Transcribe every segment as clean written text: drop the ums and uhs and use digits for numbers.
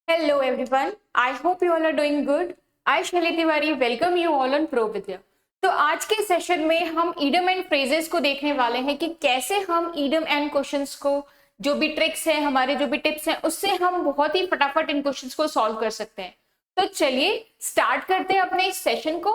Hello everyone, I hope you all are doing good. I Shaili Tiwari welcome you all on Pro Vidya. तो आज के session में हम idiom and phrases को देखने वाले हैं कि कैसे हम ईडम एंड क्वेश्चंस को जो भी ट्रिक्स है हमारे जो भी टिप्स हैं उससे हम बहुत ही फटाफट इन क्वेश्चंस को सॉल्व कर सकते हैं। तो चलिए स्टार्ट करते हैं अपने इस सेशन को।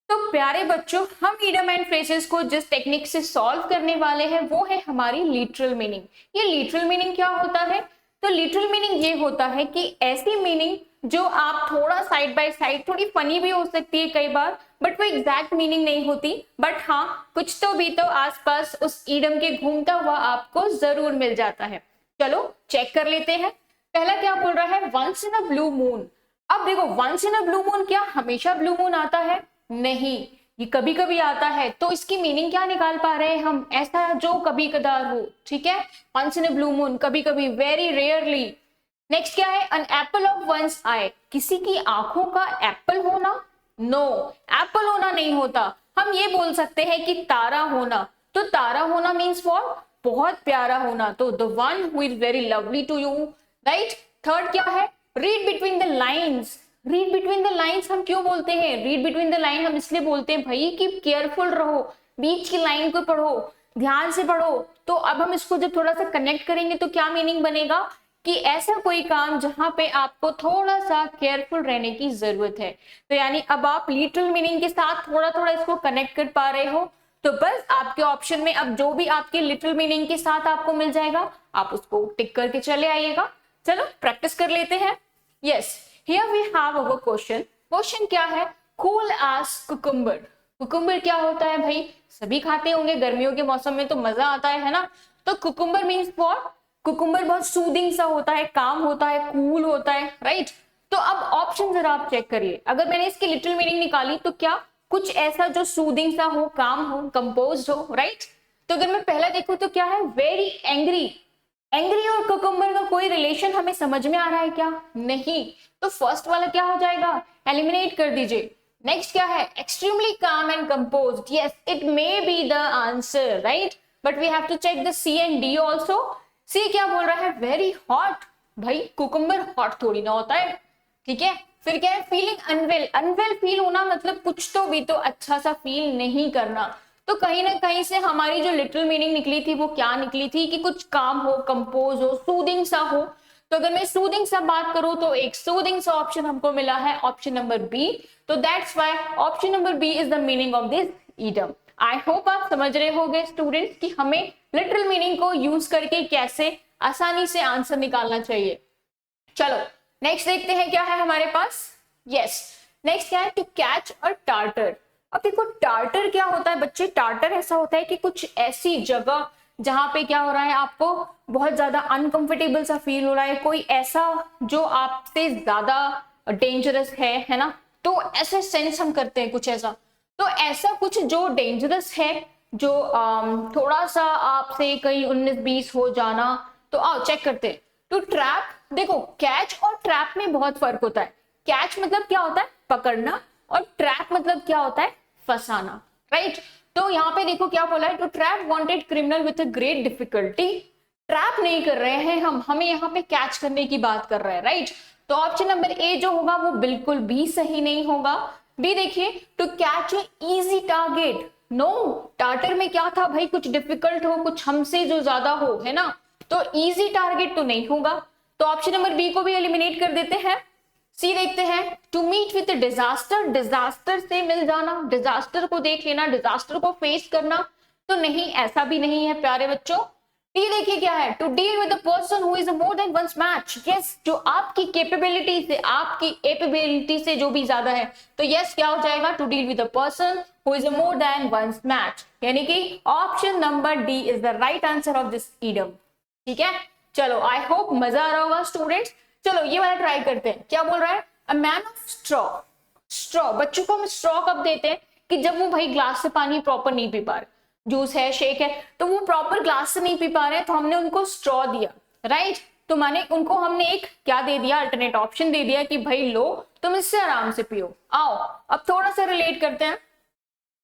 तो प्यारे बच्चों, हम ईडम एंड फ्रेजेस को जिस टेक्निक से सॉल्व करने वाले हैं वो है हमारी लिटरल मीनिंग। ये लिटरल मीनिंग क्या होता है? तो लिटरल मीनिंग ये होता है कि ऐसी मीनिंग जो आप थोड़ा साइड बाय साइड, थोड़ी फनी भी हो सकती है कई बार, बट वो एग्जैक्ट मीनिंग नहीं होती, बट हाँ कुछ तो भी तो आसपास उस ईडम के घूमता हुआ आपको जरूर मिल जाता है। चलो चेक कर लेते हैं। पहला क्या बोल रहा है? Once in a blue moon. अब देखो, once in a blue moon क्या हमेशा ब्लू मून आता है? नहीं, ये कभी कभी आता है। तो इसकी मीनिंग क्या निकाल पा रहे हैं हम? ऐसा जो कभी कदार हो, ठीक है। Once in a blue moon, कभी कभी, वेरी रेयरली। नेक्स्ट क्या है? An apple of one's eye. किसी की आंखों का एप्पल होना? नो, एप्पल होना नहीं होता। हम ये बोल सकते हैं कि तारा होना। तो तारा होना मीन्स व्हाट? बहुत प्यारा होना। तो the one who is very lovely to you, right. Third क्या है? Read between the lines. Read between the lines हम क्यों बोलते हैं? रीड बिटवीन द लाइन हम इसलिए बोलते हैं भाई कि केयरफुल रहो, बीच की लाइन को पढ़ो, ध्यान से पढ़ो। तो अब हम इसको जब थोड़ा सा कनेक्ट करेंगे तो क्या मीनिंग बनेगा कि ऐसा कोई काम जहां पे आपको थोड़ा सा केयरफुल रहने की जरूरत है। तो यानी अब आप लिटरल मीनिंग के साथ थोड़ा थोड़ा इसको कनेक्ट कर पा रहे हो। तो बस आपके ऑप्शन में अब जो भी आपके लिटरल मीनिंग के साथ आपको मिल जाएगा आप उसको टिक करके चले आइएगा। चलो प्रैक्टिस कर लेते हैं। Yes, here we have our question. Question क्या है? Cool as cucumber. कुकुम्बर क्या होता है भाई? सभी खाते होंगे, गर्मियों के मौसम में तो मजा आता है ना। तो कुकुम्बर मीन्स व्हाट? कुकुम्बर बहुत सूदिंग सा होता है, काम होता है, कूल होता है, राइट। तो अब ऑप्शन जरा आप चेक करिए। अगर मैंने इसकी लिटरल मीनिंग निकाली तो क्या कुछ ऐसा जो सूदिंग सा हो, काम हो, कंपोज हो, राइट। तो अगर मैं पहला देखूं तो क्या है? Very angry. एंग्री और कुकुम्बर का कोई रिलेशन हमें समझ में आ रहा है क्या? नहीं। तो फर्स्ट वाला क्या हो जाएगा? एलिमिनेट कर दीजिए। नेक्स्ट क्या है? Extremely calm and composed. Yes, it may be the answer, right, but we have to check the C and D also. C क्या बोल रहा है? Very hot. भाई कुकुम्बर हॉट थोड़ी ना होता है, ठीक है। फिर क्या है? Feeling unwell. अनवेल फील होना मतलब कुछ तो भी तो अच्छा सा फील नहीं करना। तो कहीं ना कहीं से हमारी जो लिटरल मीनिंग निकली थी वो क्या निकली थी कि कुछ काम हो, कंपोज हो, सूदिंग सा हो। तो अगर मैं सूदिंग सा बात करूं तो एक सूदिंग सा ऑप्शन हमको मिला है, ऑप्शन नंबर बी। तो that's why option number B is the meaning of this idiom. I hope आप समझ रहे होंगे स्टूडेंट्स कि हमें लिटरल मीनिंग को यूज करके कैसे आसानी से आंसर निकालना चाहिए। चलो नेक्स्ट देखते हैं क्या है हमारे पास। यस, नेक्स्ट क्या है? To catch a tartar. अब देखो टार्टर क्या होता है बच्चे? टार्टर ऐसा होता है कि कुछ ऐसी जगह जहां पे क्या हो रहा है, आपको बहुत ज्यादा अनकंफर्टेबल सा फील हो रहा है, कोई ऐसा जो आपसे ज्यादा डेंजरस है ना। तो ऐसे सेंस हम करते हैं कुछ ऐसा। तो ऐसा कुछ जो डेंजरस है, जो थोड़ा सा आपसे कहीं 19-20 हो जाना। तो आओ चेक करते हैं। टू ट्रैप, देखो कैच और ट्रैप में बहुत फर्क होता है। कैच मतलब क्या होता है? पकड़ना, और ट्रैप मतलब क्या होता है? फंसाना, राइट। तो यहाँ पे देखो क्या बोला है? To trap wanted criminal with a great difficulty. Trap नहीं कर रहे हैं हम, हमें यहाँ पे कैच करने की बात कर रहे हैं, राइट। तो ऑप्शन नंबर ए जो होगा वो बिल्कुल भी सही नहीं होगा। बी देखिए, to catch a easy target. No, tartar में क्या था भाई? कुछ डिफिकल्ट हो, कुछ हमसे जो ज्यादा हो, है ना। तो इजी टारगेट तो नहीं होगा। तो ऑप्शन नंबर बी को भी एलिमिनेट कर देते हैं। सी देखते हैं। To meet with disaster. Disaster से मिल जाना, डिजास्टर को देख लेना, डिजास्टर को फेस करना। तो नहीं, ऐसा भी नहीं है प्यारे बच्चों। डी देखिए क्या है? To deal with the person who is more than one's match. Yes, जो आपकी कैपेबिलिटी से, आपकी एबिलिटी से जो भी ज्यादा है। तो यस क्या हो जाएगा? To deal with the person who is more than one's match, यानी कि option number D is the right answer of this idiom. ठीक है, चलो आई होप मजा आ रहा होगा स्टूडेंट्स। चलो ये वाला ट्राई करते हैं। क्या बोल रहा है? अ मैन ऑफ स्ट्रॉ। स्ट्रॉ, बच्चों को हम स्ट्रॉ कब देते हैं? कि जब वो भाई ग्लास से पानी प्रॉपर नहीं पी पा रहे, जूस है, शेक है, तो वो प्रॉपर ग्लास से नहीं पी पा रहे, तो हमने उनको स्ट्रॉ दिया, राइट। तो माने उनको हमने एक क्या दे दिया? अल्टरनेट ऑप्शन दे दिया कि भाई लो तुम इससे आराम से पियो। आओ अब थोड़ा सा रिलेट करते हैं।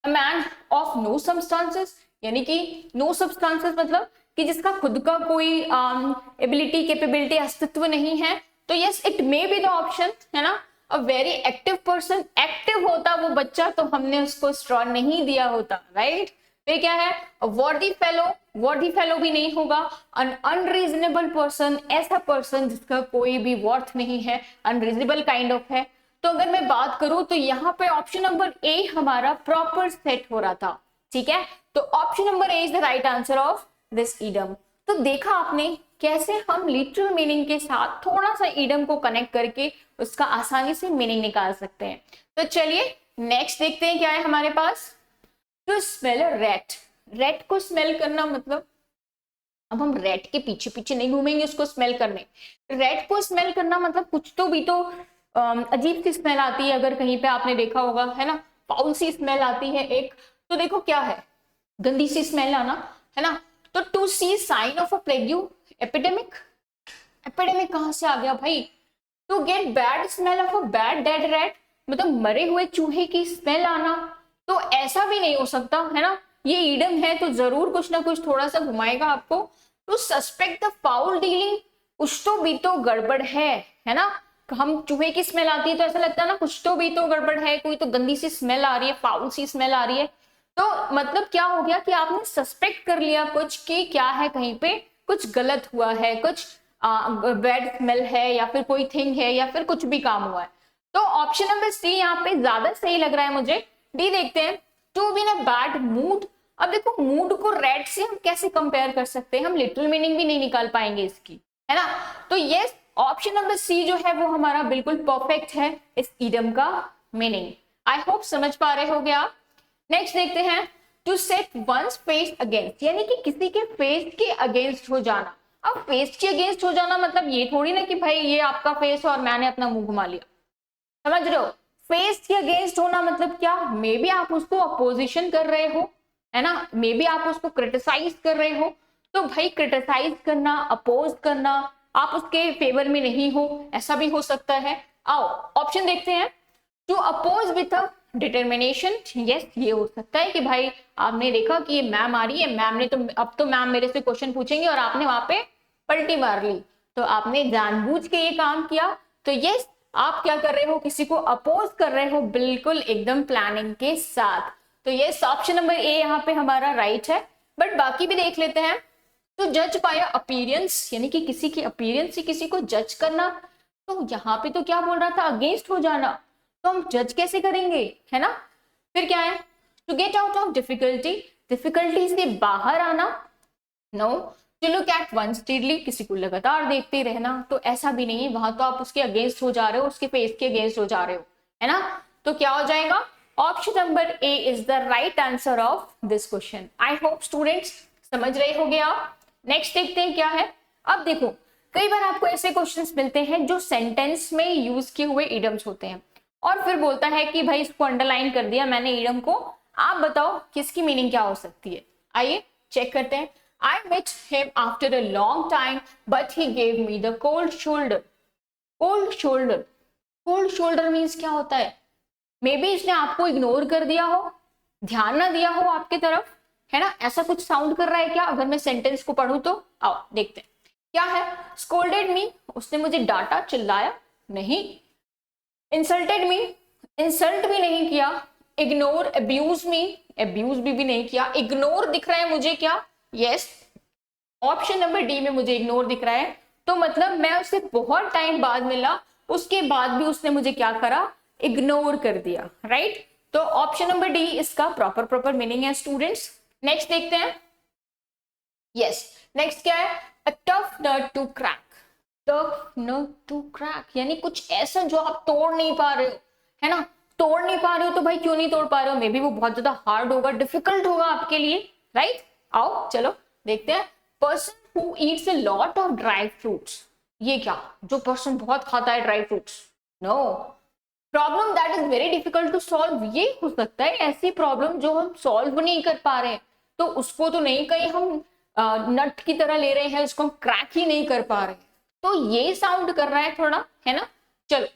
A man of no substances, यानी कि नो सब्सटेंसेस मतलब कि जिसका खुद का कोई एबिलिटी, कैपेबिलिटी, अस्तित्व नहीं है। तो yes it may be the option, है ना। A very active person, active होता वो बच्चा तो हमने उसको स्ट्रॉ नहीं दिया होता, राइट। फिर क्या है, वर्दी फेलो, वर्दी फेलो भी नहीं होगा। अन अनरीजनेबल पर्सन, ऐसा पर्सन जिसका कोई भी वर्थ नहीं है, अनरीजनेबल काइंड ऑफ है। तो अगर मैं बात करूं तो यहाँ पे ऑप्शन नंबर ए हमारा प्रॉपर सेट हो रहा था, ठीक है। तो option number A is the right answer of this idiom. तो देखा आपने कैसे हम लिटरल मीनिंग के साथ थोड़ा सा ईडम को कनेक्ट करके उसका आसानी से मीनिंग निकाल सकते हैं। तो चलिए नेक्स्ट देखते हैं क्या है हमारे पास। टू स्मेल रैट, रैट को स्मेल करना मतलब, अब हम रैट के पीछे पीछे नहीं घूमेंगे उसको स्मेल करने। रैट को स्मेल करना मतलब कुछ तो भी तो अजीब सी स्मेल आती है, अगर कहीं पे आपने देखा होगा, है ना, फाउल सी स्मेल आती है एक। तो देखो क्या है, गंदी सी स्मेल आना, है ना। तो to see sign of a plague epidemic, epidemic कहां से आ गया भाई। To get bad smell of a bad dead rat, मतलब मरे हुए चूहे की स्मेल आना, तो ऐसा भी नहीं हो सकता, है ना। ये ईडम है तो जरूर कुछ ना कुछ थोड़ा सा घुमाएगा आपको। To suspect the foul dealing, कुछ तो भी तो गड़बड़ है ना। हम चूहे की स्मेल आती है तो ऐसा लगता है ना कुछ तो भी तो गड़बड़ है, कोई तो गंदी सी स्मेल आ रही है, फाउल सी स्मेल आ रही है। तो मतलब क्या हो गया कि आपने सस्पेक्ट कर लिया कुछ कि क्या है, कहीं पे कुछ गलत हुआ है, कुछ बैड स्मेल है या फिर कोई थिंग है या फिर कुछ भी काम हुआ है। तो ऑप्शन नंबर सी यहाँ पे ज्यादा सही लग रहा है मुझे। डी देखते हैं, to be in a bad mood. अब देखो मूड को रेड से हम कैसे कंपेयर कर सकते हैं, हम लिटिल मीनिंग भी नहीं निकाल पाएंगे इसकी, है ना। तो यस ऑप्शन नंबर सी जो है वो हमारा बिल्कुल परफेक्ट है इस ईडम का मीनिंग। आई होप समझ पा रहे होगे आप। नेक्स्ट देखते हैं, to set one's face against, यानी कि किसी के फेस के अगेंस्ट हो जाना। अब फेस के अगेंस्ट हो जाना मतलब ये थोड़ी ना कि भाई ये आपका फेस और मैंने अपना मुंह घुमा लिया, समझ रहे हो। फेस के अगेंस्ट होना मतलब क्या, मे बी आप उसको अपोजिशन कर रहे हो, है ना, मे बी आप उसको क्रिटिसाइज कर रहे हो। तो भाई क्रिटिसाइज करना, अपोज करना, आप उसके फेवर में नहीं हो, ऐसा भी हो सकता है। आओ ऑप्शन देखते हैं, to oppose with a determination, yes ये हो सकता है कि भाई आपने देखा कि ये मैम आ रही है, मैम ने तो अब तो मैम मेरे से क्वेश्चन पूछेंगे और आपने वहां पे पलटी मार ली, तो आपने जानबूझ के ये काम किया। तो यस आप क्या कर रहे हो, किसी को अपोज कर रहे हो, बिल्कुल एकदम प्लानिंग के साथ। तो यस ऑप्शन नंबर ए यहाँ पे हमारा राइट है। बट बाकी भी देख लेते हैं। तो जज बाय अपीयरेंस, यानी कि किसी की अपीयरेंस से किसी को जज करना, तो यहाँ पे तो क्या बोल रहा था, अगेंस्ट हो जाना, तो हम जज कैसे करेंगे, है ना। फिर क्या है, to get out of difficulty, difficulty से बाहर आना। No, to look at one steadily, किसी को लगातार देखते रहना, तो ऐसा भी नहीं है, वहां तो आप उसके अगेंस्ट हो जा रहे हो, उसके फेस के अगेंस्ट हो जा रहे हो, है ना। तो क्या हो जाएगा, option number A is the right answer of this question. I hope students समझ रहे होंगे आप। नेक्स्ट देखते हैं क्या है। अब देखो कई बार आपको ऐसे क्वेश्चंस मिलते हैं जो सेंटेंस में यूज किए हुए इडम्स होते हैं और फिर बोलता है कि भाई इसको अंडरलाइन कर दिया मैंने ईडम को, आप बताओ किसकी मीनिंग क्या हो सकती है। आइए चेक करते हैं। I met him after a long time, but he gave me the cold shoulder. Cold shoulder. Cold shoulder means क्या होता है? मे बी इसने आपको इग्नोर कर दिया हो, ध्यान ना दिया हो आपके तरफ, है ना, ऐसा कुछ साउंड कर रहा है क्या अगर मैं सेंटेंस को पढ़ूं तो। आओ देखते हैं क्या है। स्कोल्डेड मी, उसने मुझे डांटा, चिल्लाया नहीं। इंसल्टेड मी, इंसल्ट भी नहीं किया। इग्नोर, अब्यूज मी, अब्यूज भी नहीं किया। इग्नोर दिख रहा है मुझे क्या, यस ऑप्शन नंबर डी में मुझे इग्नोर दिख रहा है। तो मतलब मैं उससे बहुत टाइम बाद मिला, उसके बाद भी उसने मुझे क्या करा, इग्नोर कर दिया, राइट। तो ऑप्शन नंबर डी इसका प्रॉपर मीनिंग है स्टूडेंट्स। नेक्स्ट देखते हैं। यस नेक्स्ट क्या है, a tough nut to crack. Tough nut to crack यानी कुछ ऐसा जो आप तोड़ नहीं पा रहे हो, है ना। तोड़ नहीं पा रहे हो तो भाई क्यों नहीं तोड़ पा रहे हो, मे बी वो बहुत ज्यादा हार्ड होगा, डिफिकल्ट होगा आपके लिए, राइट। आओ चलो देखते हैं। Person who eats a lot of dry fruits, ये क्या, जो पर्सन बहुत खाता है dry fruits. No, problem that is very difficult to solve, ये हो सकता है ऐसी प्रॉब्लम जो हम सॉल्व नहीं कर पा रहे हैं, तो उसको तो नहीं कहीं हम नट की तरह ले रहे हैं, उसको हम क्रैक ही नहीं कर पा रहे, तो ये साउंड कर रहा है थोड़ा, है ना। चलो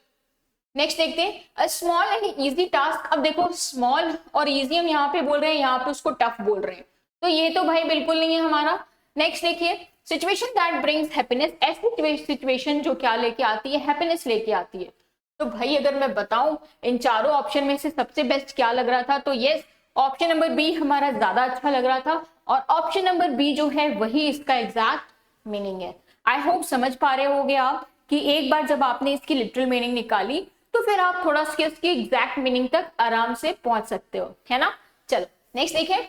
नेक्स्ट देखते हैं। A small and easy task. अब देखो स्मॉल और इजी हम यहाँ पे बोल रहे हैं, यहाँ पे उसको टफ बोल रहे हैं, तो ये तो भाई बिल्कुल नहीं है हमारा। नेक्स्ट देखिए, सिचुएशन दैट ब्रिंग्स हैप्पीनेस, ऐसी सिचुएशन जो क्या लेके आती है, हैप्पीनेस लेके आती है। तो भाई अगर मैं बताऊं इन चारों ऑप्शन में से सबसे बेस्ट क्या लग रहा था, तो यस ऑप्शन नंबर बी हमारा ज्यादा अच्छा लग रहा था, और ऑप्शन नंबर बी जो है वही इसका एग्जैक्ट मीनिंग है। आई होप समझ पा रहे होगे आप कि एक बार जब आपने इसकी लिटरल मीनिंग निकाली तो फिर आप थोड़ा सा इसकी एग्जैक्ट मीनिंग तक आराम से पहुंच सकते हो, है ना। चलो नेक्स्ट देखें।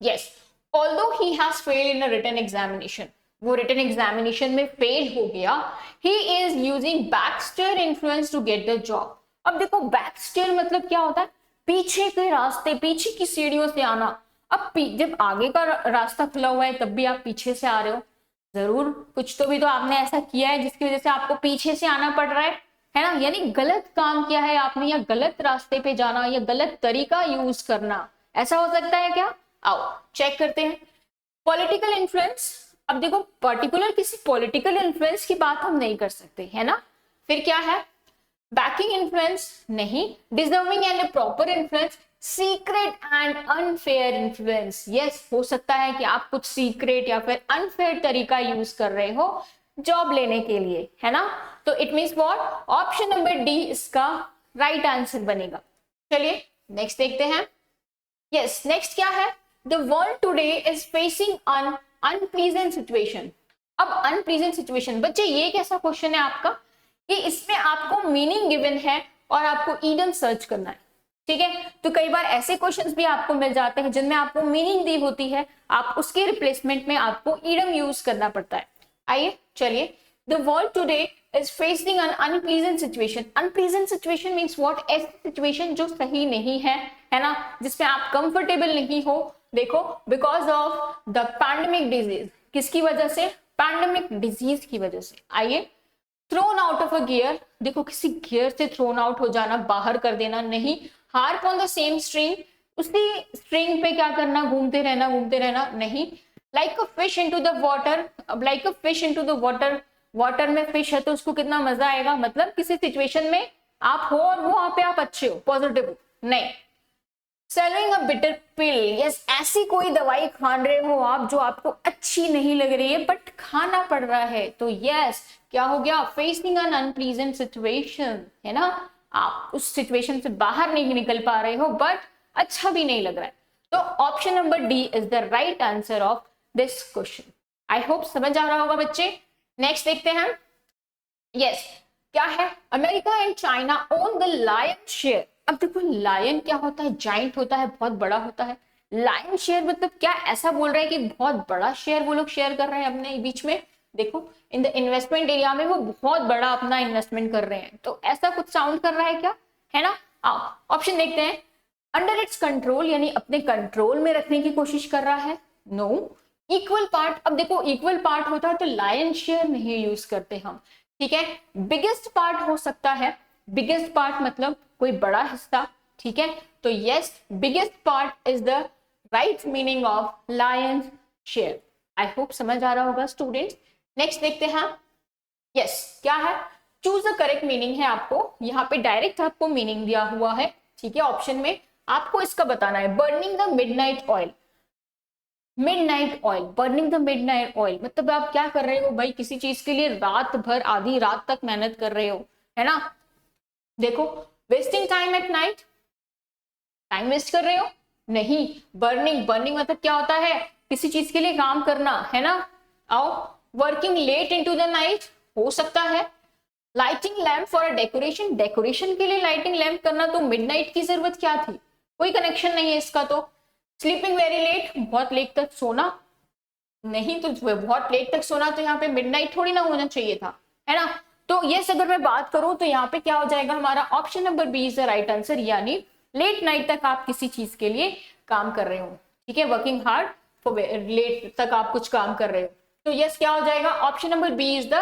Yes, although he has failed in a written examination, वो रिटन एग्जामिनेशन में फेल हो गया, he is using backstair influence to get the job. अब देखो बैकस्टेयर मतलब क्या होता है, पीछे के रास्ते, पीछे की सीढ़ियों से आना। अब जब आगे का रास्ता खुला हुआ है तब भी आप पीछे से आ रहे हो, जरूर कुछ तो भी तो आपने ऐसा किया है जिसकी वजह से आपको पीछे से आना पड़ रहा है ना, यानी गलत काम किया है आपने, या गलत रास्ते पे जाना, या गलत तरीका यूज करना, ऐसा हो सकता है क्या। आओ चेक करते हैं। पॉलिटिकल इन्फ्लुएंस, अब देखो पर्टिकुलर किसी पॉलिटिकल इन्फ्लुएंस की बात हम नहीं कर सकते, है ना। फिर क्या है, बैकिंग इन्फ्लुएंस नहीं, deserving and proper influence, secret and unfair influence. Yes, हो सकता है कि आप कुछ सीक्रेट या फिर अनफेयर तरीका यूज कर रहे हो जॉब लेने के लिए, है ना। तो it means what, option number D इसका राइट आंसर बनेगा। चलिए नेक्स्ट देखते हैं। यस, नेक्स्ट क्या है, the world today is facing an unpleasant situation. अब अनप्लीजेंट सिचुएशन, बच्चे ये कैसा क्वेश्चन है आपका कि इसमें आपको मीनिंग गिवन है और आपको ईडम सर्च करना है, ठीक है। तो कई बार ऐसे क्वेश्चंस भी आपको मिल जाते हैं जिनमें आपको मीनिंग दी होती है, आप उसके रिप्लेसमेंट में आपको ईडम यूज करना पड़ता है। आइए चलिए, the world today is facing an unpleasant situation. Unpleasant situation means what, ऐसी सिचुएशन जो सही नहीं है ना, जिसमें आप कंफर्टेबल नहीं हो। देखो, because of the pandemic disease, किसकी वजह से, पैंडेमिक डिजीज की वजह से। आइए, thrown out of a gear, देखो किसी गियर से थ्रोन आउट हो जाना, बाहर कर देना, नहीं। Harp on the same string, उसी स्ट्रिंग पे क्या करना, घूमते रहना, नहीं। Like a fish into the water, अब like a fish into the water, water में फिश है तो उसको कितना मजा आएगा, मतलब किसी सिचुएशन में आप हो और वहां पे आप अच्छे हो, पॉजिटिव हो, नहीं। Swallowing a bitter pill, yes, ऐसी कोई दवाई खा रहे हो आप जो आपको अच्छी नहीं लग रही है बट खाना पड़ रहा है, तो यस क्या हो गया, फेसिंग एन अनप्लीजेंट सिचुएशन, है ना। आप उस सिचुएशन से बाहर नहीं निकल पा रहे हो बट अच्छा भी नहीं लग रहा है। तो option number D is the right answer of this question. I hope समझ आ रहा होगा बच्चे। नेक्स्ट देखते हैं। यस, क्या है, America and China own the lion share. अब देखो लायन क्या होता है, जाइंट होता है, बहुत बड़ा होता है। लायन शेयर मतलब क्या, ऐसा बोल रहा है कि बहुत बड़ा शेयर वो लोग शेयर कर रहे हैं अपने बीच में। देखो इन द इन्वेस्टमेंट एरिया में वो बहुत बड़ा अपना इन्वेस्टमेंट कर रहे हैं, तो ऐसा कुछ साउंड कर रहा है क्या, है ना। आओ ऑप्शन देखते हैं। अंडर इट्स कंट्रोल, यानी अपने कंट्रोल में रखने की कोशिश कर रहा है, नो। इक्वल पार्ट, अब देखो इक्वल पार्ट होता है तो लायन शेयर नहीं यूज करते हम, ठीक है। बिगेस्ट पार्ट हो सकता है, बिगेस्ट पार्ट मतलब कोई बड़ा हिस्सा, ठीक है। तो yes, biggest part is the right meaning of lion share. I hope समझ आ रहा होगा स्टूडेंट्स। नेक्स्ट देखते हैं। यस, क्या है, चूज अ करेक्ट मीनिंग है आपको, यहाँ पे डायरेक्ट आपको मीनिंग दिया हुआ है, ठीक है। ऑप्शन में आपको इसका बताना है, burning the midnight oil. Midnight oil, burning the midnight oil मतलब आप क्या कर रहे हो भाई, किसी चीज के लिए रात भर आधी रात तक मेहनत कर रहे हो, है ना। देखो wasting time at night, time waste कर रहे हो, नहीं। बर्निंग, बर्निंग मतलब क्या होता है, किसी चीज के लिए काम करना, है ना। आओ, working late into the night हो सकता है। Lighting lamp for a decoration, decoration के लिए लाइटिंग लैम्प करना, तो मिडनाइट की जरूरत क्या थी, कोई कनेक्शन नहीं है इसका। तो स्लीपिंग वेरी लेट, बहुत लेट तक सोना, नहीं। तो बहुत लेट तक सोना तो यहाँ पे मिडनाइट थोड़ी ना होना चाहिए था, है ना। तो यस, अगर मैं बात करूं तो यहाँ पे क्या हो जाएगा हमारा, option number B is the right answer, यानी लेट नाइट तक आप किसी चीज के लिए काम कर रहे हो, ठीक है। वर्किंग हार्ड फॉर लेट तक आप कुछ काम कर रहे हो, तो यस क्या हो जाएगा, option number B is the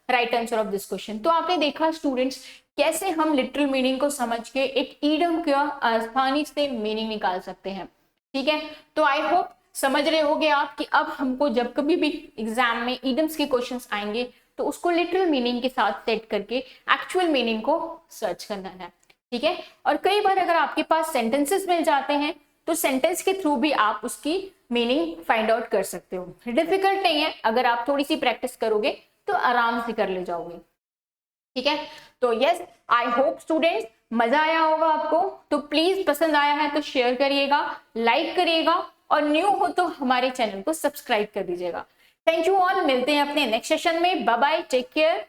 right answer of this question. तो आपने देखा स्टूडेंट्स कैसे हम लिटरल मीनिंग को समझ के एक ईडम का आसानी से मीनिंग निकाल सकते हैं, ठीक है। तो आई होप समझ रहे होगे आप कि अब हमको जब कभी भी एग्जाम में ईडम्स के क्वेश्चंस आएंगे तो उसको लिटरल मीनिंग के साथ सेट करके एक्चुअल मीनिंग को सर्च करना है, ठीक है। और कई बार अगर आपके पास सेंटेंसेस मिल जाते हैं तो सेंटेंस के थ्रू भी आप उसकी मीनिंग फाइंड आउट कर सकते हो। डिफिकल्ट नहीं है, अगर आप थोड़ी सी प्रैक्टिस करोगे तो आराम से कर ले जाओगे। ठीक है, तो यस, आई होप स्टूडेंट्स मजा आया होगा आपको। तो प्लीज पसंद आया है तो शेयर करिएगा, लाइक करिएगा, और न्यू हो तो हमारे चैनल को सब्सक्राइब कर दीजिएगा। थैंक यू ऑल, मिलते हैं अपने नेक्स्ट सेशन में। Bye bye, take care.